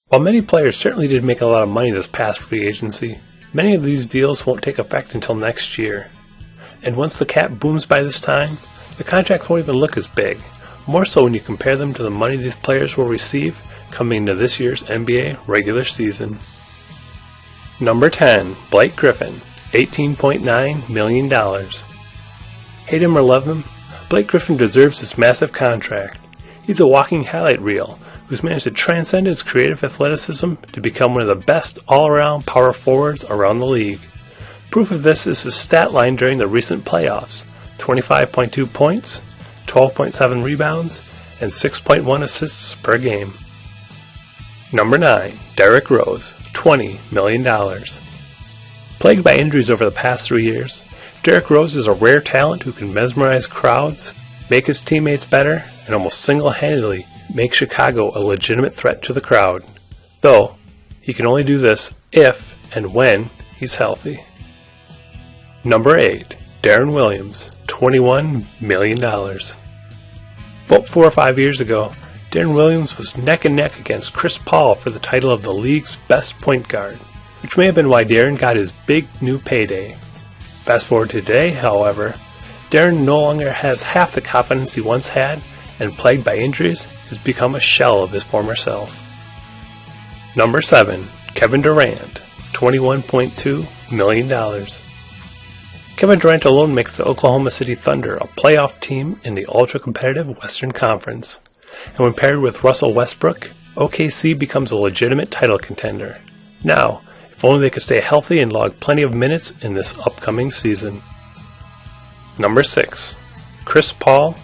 While many players certainly did make a lot of money this past free agency, many of these deals won't take effect until next year. And once the cap booms by this time, the contracts won't even look as big, more so when you compare them to the money these players will receive coming into this year's NBA regular season. Number 10, Blake Griffin, $18.9 million. Hate him or love him, Blake Griffin deserves this massive contract. He's a walking highlight reel who's managed to transcend his creative athleticism to become one of the best all-around power forwards around the league. Proof of this is his stat line during the recent playoffs: 25.2 points, 12.7 rebounds, and 6.1 assists per game. Number 9, Derrick Rose, $20 million. Plagued by injuries over the past 3 years, Derrick Rose is a rare talent who can mesmerize crowds, make his teammates better, and almost single-handedly make Chicago a legitimate threat to the crowd. Though, he can only do this if and when he's healthy. Number 8, Deron Williams, $21 million. About 4 or 5 years ago, Deron Williams was neck and neck against Chris Paul for the title of the league's best point guard, which may have been why Deron got his big new payday. Fast forward to today, however, Deron no longer has half the confidence he once had, and plagued by injuries, has become a shell of his former self. Number 7, Kevin Durant, $21.2 million. Kevin Durant alone makes the Oklahoma City Thunder a playoff team in the ultra-competitive Western Conference. And when paired with Russell Westbrook, OKC becomes a legitimate title contender. Now, if only they could stay healthy and log plenty of minutes in this upcoming season. Number 6, Chris Paul,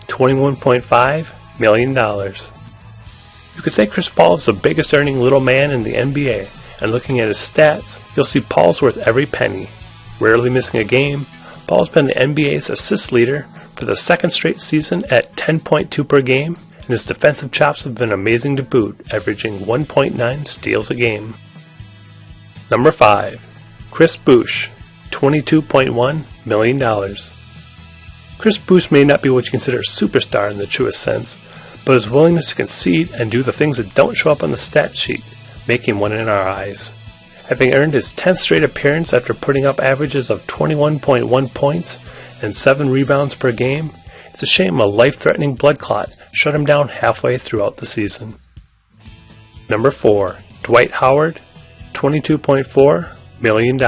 $21.5 million. You could say Chris Paul is the biggest earning little man in the NBA, and looking at his stats, you'll see Paul's worth every penny. Rarely missing a game, Paul's been the NBA's assist leader for the second straight season at 10.2 per game, and his defensive chops have been amazing to boot, averaging 1.9 steals a game. Number 5, Chris Bosh, $22.1 million. Chris Bosh may not be what you consider a superstar in the truest sense, but his willingness to concede and do the things that don't show up on the stat sheet make him one in our eyes. Having earned his 10th straight appearance after putting up averages of 21.1 points and 7 rebounds per game, it's a shame a life-threatening blood clot shut him down halfway throughout the season. Number 4, Dwight Howard, $22.4 million.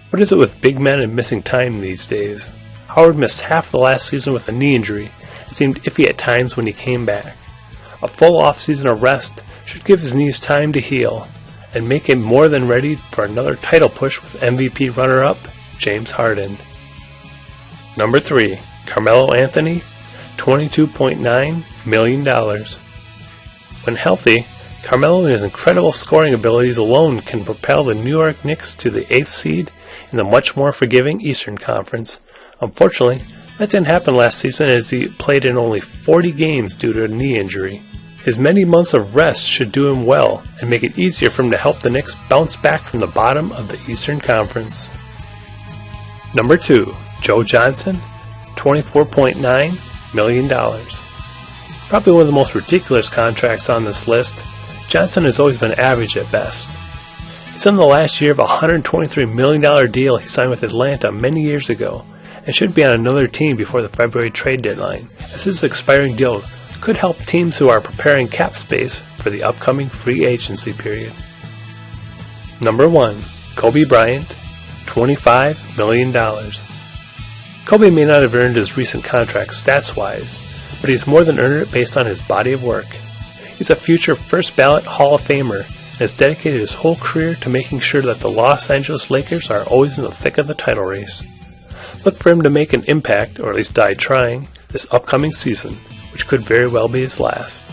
What is it with big men and missing time these days? Howard missed half the last season with a knee injury. It seemed iffy at times when he came back. A full off-season of rest should give his knees time to heal and make him more than ready for another title push with MVP runner-up James Harden. Number 3, Carmelo Anthony, $22.9 million. When healthy, Carmelo and his incredible scoring abilities alone can propel the New York Knicks to the 8th seed in the much more forgiving Eastern Conference. Unfortunately, that didn't happen last season as he played in only 40 games due to a knee injury. His many months of rest should do him well and make it easier for him to help the Knicks bounce back from the bottom of the Eastern Conference. Number 2, Joe Johnson, $24.9 million. Probably one of the most ridiculous contracts on this list, Johnson has always been average at best. He's in the last year of a $123 million deal he signed with Atlanta many years ago, and should be on another team before the February trade deadline, as his expiring deal could help teams who are preparing cap space for the upcoming free agency period. Number 1, Kobe Bryant, $25 million. Kobe may not have earned his recent contract stats-wise, but he's more than earned it based on his body of work. He's a future first-ballot Hall of Famer and has dedicated his whole career to making sure that the Los Angeles Lakers are always in the thick of the title race. Look for him to make an impact, or at least die trying, this upcoming season, which could very well be his last.